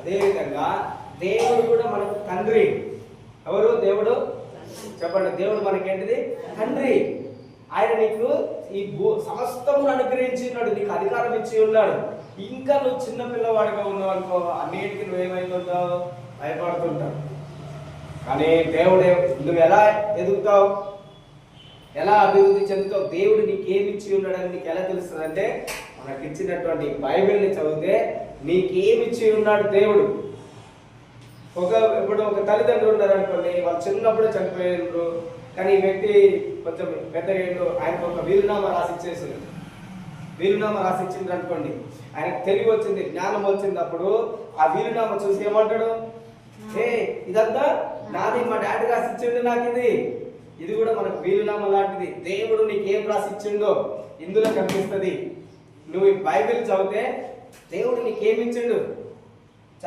అదేవిధంగా దేవుడు కూడా మనకు తండ్రి. ఎవరు దేవుడు? చెప్పండి. దేవుడు మనకేంటిది? తండ్రి. ఆయన నీకు ఈ సమస్తమును అనుగ్రహించి ఉన్నాడు, నీకు అధికారం ఇచ్చి ఉన్నాడు. ఇంకా నువ్వు చిన్న పిల్లవాడిగా ఉన్నావు అనుకో, అన్నిటికీ నువ్వేమైతుంటావు? భయపడుతుంటావు. కానీ దేవుడే, నువ్వు ఎలా ఎదుగుతావు, ఎలా అభివృద్ధి చెందుతావు, దేవుడు నీకేమిచ్చి ఉన్నాడని నీకు ఎలా తెలుస్తుంది అంటే, మనకి ఇచ్చినటువంటి బైబిల్ని చదివితే నీకేమిచ్చి ఉన్నాడు దేవుడు. ఇప్పుడు ఒక తల్లిదండ్రులు ఉన్నారు అనుకోండి, వాళ్ళు చిన్నప్పుడే చనిపోయారు, కానీ ఈ వ్యక్తి కొంచెం పెద్దగా ఆయనకు ఒక వీలునామా రాసిచ్చేసారు. వీలునామా రాసిచ్చింది అనుకోండి, ఆయనకు తెలివి వచ్చింది, జ్ఞానం వచ్చింది. అప్పుడు ఆ వీలునామా చూసి ఏమంటాడు? ఇదంతా నాది, మా డాడీ రాసిచ్చిండు నాకు ఇది కూడా మనకు వీలునామా లాంటిది. దేవుడు నీకు ఏం రాసిచ్చిండో ఇందులో కనిపిస్తుంది. నువ్వు ఈ బైబిల్ చదివితే దేవుడు నీకేమిచ్చిండు,